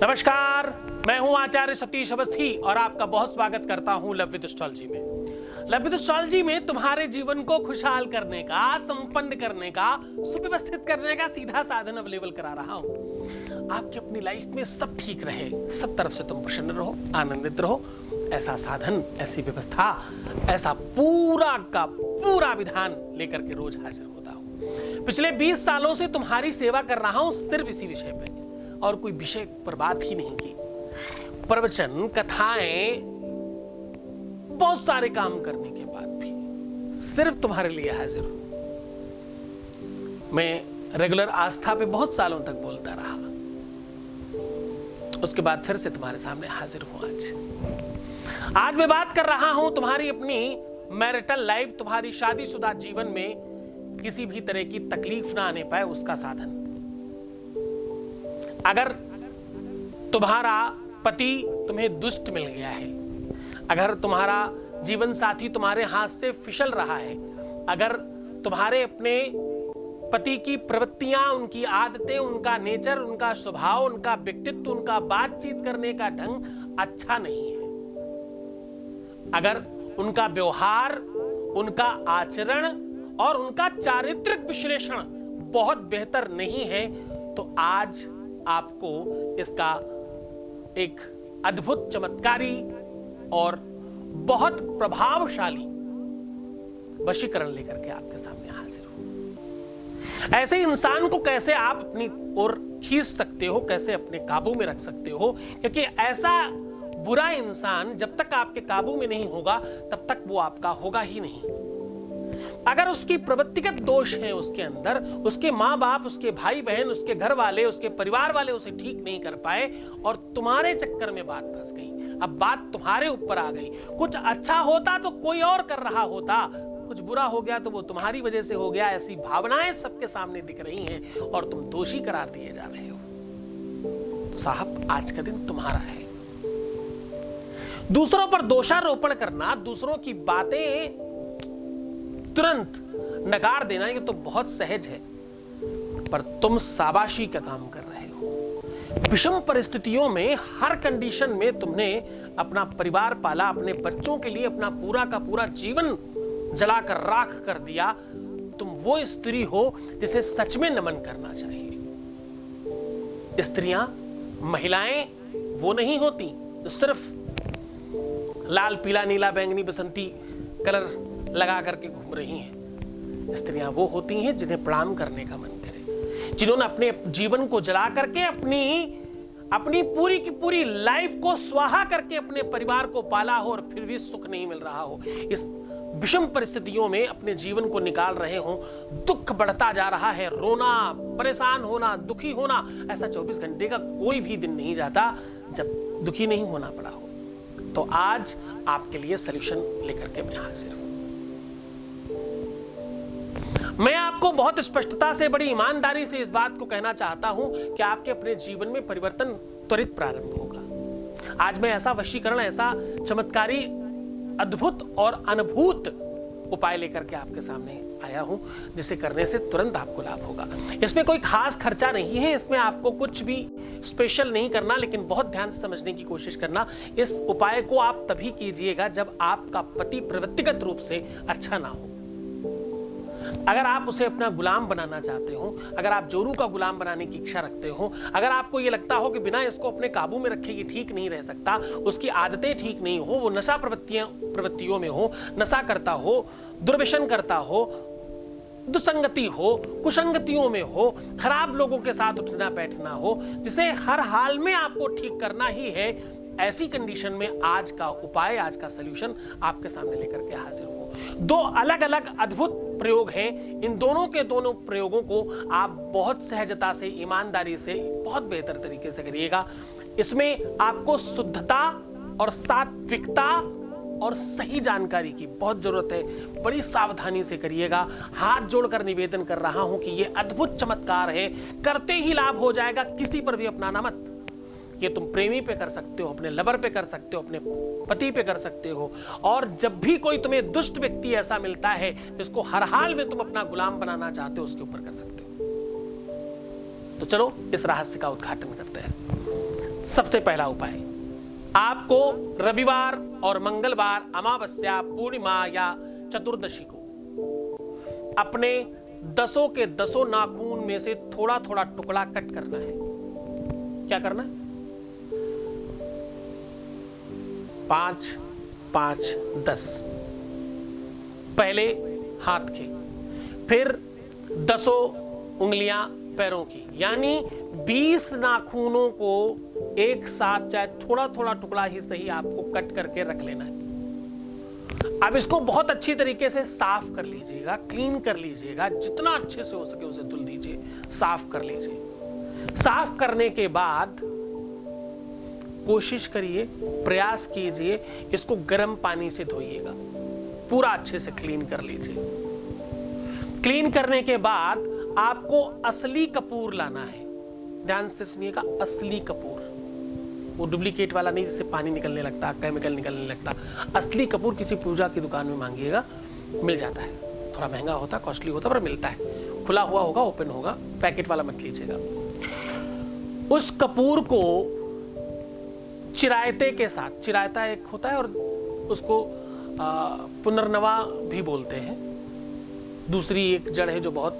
नमस्कार, मैं हूं आचार्य सतीश अवस्थी और आपका बहुत स्वागत करता हूं लव विद एस्ट्रोलॉजी में। लव विद एस्ट्रोलॉजी में तुम्हारे जीवन को खुशहाल करने का, संपन्न करने का, सुव्यवस्थित करने का सीधा साधन अवेलेबल करा रहा हूं। आपकी अपनी लाइफ में सब ठीक रहे, सब तरफ से तुम प्रसन्न रहो, आनंदित रहो, ऐसा साधन, ऐसी व्यवस्था, ऐसा पूरा का पूरा विधान लेकर के रोज हाजिर होता हूं। पिछले 20 सालों से तुम्हारी सेवा कर रहा हूं सिर्फ इसी विषय पे, और कोई विषय पर बात ही नहीं की। प्रवचन, कथाएं, बहुत सारे काम करने के बाद भी सिर्फ तुम्हारे लिए हाजिर हूं। मैं रेगुलर आस्था पे बहुत सालों तक बोलता रहा, उसके बाद फिर से तुम्हारे सामने हाजिर हूं। आज मैं बात कर रहा हूं तुम्हारी अपनी मैरिटल लाइफ, तुम्हारी शादीशुदा जीवन में किसी भी तरह की तकलीफ ना आने पाए उसका साधन। अगर तुम्हारा पति तुम्हें दुष्ट मिल गया है, अगर तुम्हारा जीवन साथी तुम्हारे हाथ से फिसल रहा है, अगर तुम्हारे अपने पति की प्रवृत्तियां, उनकी आदतें, उनका नेचर, उनका स्वभाव, उनका व्यक्तित्व, उनका बातचीत करने का ढंग अच्छा नहीं है, अगर उनका व्यवहार, उनका आचरण और उनका चारित्रिक विश्लेषण बहुत बेहतर नहीं है, तो आज आपको इसका एक अद्भुत, चमत्कारी और बहुत प्रभावशाली वशीकरण लेकर के आपके सामने हाजिर हूं। ऐसे इंसान को कैसे आप अपनी ओर खींच सकते हो, कैसे अपने काबू में रख सकते हो, क्योंकि ऐसा बुरा इंसान जब तक आपके काबू में नहीं होगा तब तक वो आपका होगा ही नहीं। अगर उसकी प्रवृत्तिगत दोष है उसके अंदर, उसके माँ बाप, उसके भाई बहन, उसके घर वाले, उसके परिवार वाले उसे ठीक नहीं कर पाए और तुम्हारे चक्कर में बात फंस गई, अब बात तुम्हारे ऊपर आ गई। कुछ अच्छा होता तो कोई और कर रहा होता, कुछ बुरा हो गया तो वो तुम्हारी वजह से हो गया, ऐसी भावनाएं सबके सामने दिख रही हैं और तुम दोषी करार दिए जा रहे हो। तो साहब, आज का दिन तुम्हारा है। दूसरों पर दोषारोपण करना, दूसरों की बातें तुरंत नकार देना, ये तो बहुत सहज है, पर तुम शाबाशी का काम कर रहे हो। विषम परिस्थितियों में, हर कंडीशन में तुमने अपना परिवार पाला, अपने बच्चों के लिए अपना पूरा का पूरा जीवन जलाकर राख कर दिया। तुम वो स्त्री हो जिसे सच में नमन करना चाहिए। स्त्रियां, महिलाएं वो नहीं होती जो सिर्फ लाल, पीला, नीला, बैंगनी, बसंती कलर लगा करके घूम रही हैं। स्त्रियां वो होती हैं जिन्हें प्रणाम करने का मन करे, जिन्होंने अपने जीवन को जला करके अपनी पूरी की पूरी लाइफ को स्वाहा करके अपने परिवार को पाला हो और फिर भी सुख नहीं मिल रहा हो। इस विषम परिस्थितियों में अपने जीवन को निकाल रहे हो, दुख बढ़ता जा रहा है, रोना, परेशान होना, दुखी होना, ऐसा 24 घंटे का कोई भी दिन नहीं जाता जब दुखी नहीं होना पड़ा हो। तो आज आपके लिए सलूशन लेकर के मैं हाजिर हूं। मैं आपको बहुत स्पष्टता से, बड़ी ईमानदारी से इस बात को कहना चाहता हूं कि आपके अपने जीवन में परिवर्तन त्वरित प्रारंभ होगा। आज मैं ऐसा वशीकरण, ऐसा चमत्कारी, अद्भुत और अनुभूत उपाय लेकर के आपके सामने आया हूं, जिसे करने से तुरंत आपको लाभ होगा। इसमें कोई खास खर्चा नहीं है, इसमें आपको कुछ भी स्पेशल नहीं करना, लेकिन बहुत ध्यान से समझने की कोशिश करना। इस उपाय को आप तभी कीजिएगा जब आपका पति प्रवृत्तिगत रूप से अच्छा ना हो। अगर आप उसे अपना गुलाम बनाना चाहते हो, अगर आप जोरू का गुलाम बनाने की इच्छा रखते हो, अगर आपको यह लगता हो कि बिना इसको अपने काबू में रखे ये ठीक नहीं रह सकता, उसकी आदतें ठीक नहीं हो, वो नशा प्रवृत्तियों में हो, नशा करता हो, दुर्व्यसन करता हो, दुसंगति हो, कुसंगतियों में हो, खराब लोगों के साथ उठना बैठना हो, जिसे हर हाल में आपको ठीक करना ही है, ऐसी कंडीशन में आज का उपाय, आज का सलूशन आपके सामने लेकर के हाजिर हूं। दो अलग अलग अद्भुत प्रयोग हैं। इन दोनों के दोनों प्रयोगों को आप बहुत सहजता से, ईमानदारी से, बहुत बेहतर तरीके से करिएगा। इसमें आपको शुद्धता और सात्विकता और सही जानकारी की बहुत जरूरत है। बड़ी सावधानी से करिएगा। हाथ जोड़कर निवेदन कर रहा हूं कि यह अद्भुत चमत्कार है, करते ही लाभ हो जाएगा। किसी पर भी अपनाना मत। ये तुम प्रेमी पे कर सकते हो, अपने लवर पे कर सकते हो, अपने पति पे कर सकते हो, और जब भी कोई तुम्हें दुष्ट व्यक्ति ऐसा मिलता है जिसको हर हाल में तुम अपना गुलाम बनाना चाहते हो, उसके ऊपर कर सकते हो। तो चलो इस रहस्य का उद्घाटन करते हैं। सबसे पहला उपाय, आपको रविवार और मंगलवार, अमावस्या, पूर्णिमा या चतुर्दशी को अपने 10 के 10 नाखून में से थोड़ा थोड़ा टुकड़ा कट करना है। क्या करना है? 5, 5, 10 पहले हाथ के, फिर 10 उंगलियां पैरों की, यानी 20 नाखूनों को एक साथ, चाहे थोड़ा थोड़ा टुकड़ा ही सही, आपको कट करके रख लेना है। अब इसको बहुत अच्छी तरीके से साफ कर लीजिएगा, क्लीन कर लीजिएगा, जितना अच्छे से हो सके उसे धुल दीजिए, साफ कर लीजिए। साफ करने के बाद कोशिश करिए, प्रयास कीजिए, इसको गर्म पानी से धोइएगा, पूरा अच्छे से क्लीन कर लीजिए। क्लीन करने के बाद आपको असली कपूर लाना है। ध्यान से सुनिएगा, असली कपूर, वो डुप्लीकेट वाला नहीं जिससे पानी निकलने लगता, केमिकल निकलने लगता। असली कपूर किसी पूजा की दुकान में मांगिएगा, मिल जाता है। थोड़ा महंगा होता, कॉस्टली होता, पर मिलता है। खुला हुआ होगा, ओपन होगा, पैकेट वाला मत लीजिएगा। उस कपूर को चिरायते के साथ, चिरायता एक होता है और उसको पुनर्नवा भी बोलते हैं, दूसरी एक जड़ है जो बहुत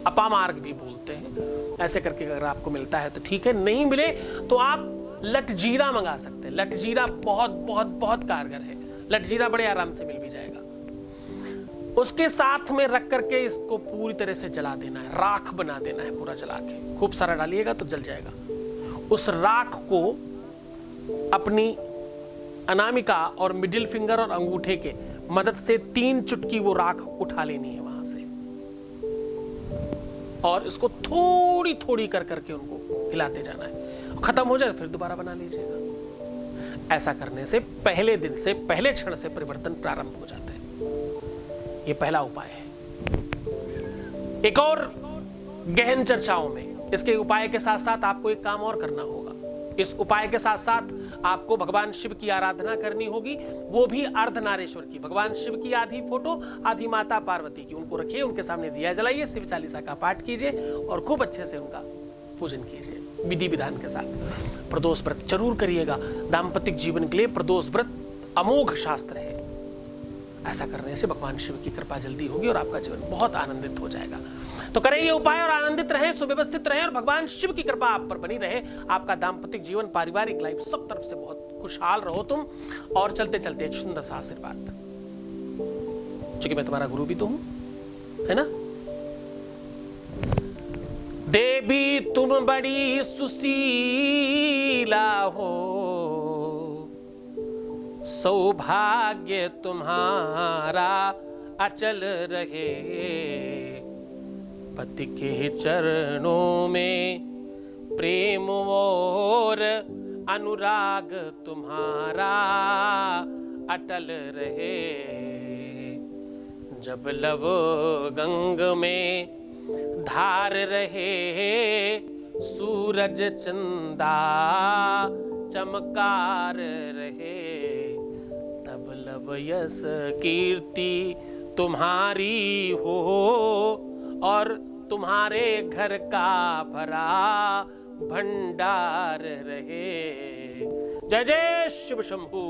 अपामार्ग भी बोलते हैं। ऐसे करके अगर आपको मिलता है तो ठीक है, नहीं मिले तो आप लटजीरा मंगा सकते हैं। लटजीरा बहुत बहुत बहुत कारगर है। लटजीरा बड़े आराम से मिल भी जाएगा। उसके साथ में रख करके इसको पूरी तरह से जला देना है, राख बना देना है पूरा जला के। खूब सारा डालिएगा तो जल जाएगा। उस राख को अपनी अनामिका और मिडिल फिंगर और अंगूठे के मदद से 3 चुटकी वो राख उठा लेनी है वहां से, और इसको थोड़ी थोड़ी कर करके उनको हिलाते जाना है। खत्म हो जाए फिर दोबारा बना लीजिएगा। ऐसा करने से पहले दिन से, पहले क्षण से परिवर्तन प्रारंभ हो जाता है। ये पहला उपाय है। एक और गहन चर्चाओं में इसके उपाय के साथ साथ आपको एक काम और करना होगा। इस उपाय के साथ साथ आपको भगवान शिव की आराधना करनी होगी, वो भी अर्धनारेश्वर की। भगवान शिव की आधी फोटो, आधी माता पार्वती की, उनको रखिए, उनके सामने दिया जलाइए, शिव चालीसा का पाठ कीजिए और खूब अच्छे से उनका पूजन कीजिए विधि विधान के साथ। प्रदोष व्रत जरूर करिएगा। दाम्पतिक जीवन के लिए प्रदोष व्रत अमोघ शास्त्र है। ऐसा करने से भगवान शिव की कृपा जल्दी होगी और आपका जीवन बहुत आनंदित हो जाएगा। तो करें ये उपाय और आनंदित रहें, सुव्यवस्थित रहें और भगवान शिव की कृपा आप पर बनी रहे। आपका दाम्पतिक जीवन, पारिवारिक लाइफ सब तरफ से बहुत खुशहाल रहो तुम। और चलते चलते एक सुंदर सा आशीर्वाद, क्योंकि मैं तुम्हारा गुरु भी तो हूं, है ना। देवी तुम बड़ी सुशीला हो, सौभाग्य तुम्हारा अचल रहे। पति के चरणों में प्रेम और अनुराग तुम्हारा अटल रहे। जब लव गंग में धार रहे, सूरज चंदा चमकार रहे। तब लव यश कीर्ति तुम्हारी हो और तुम्हारे घर का भरा भंडार रहे। जय जय शिव शंभू।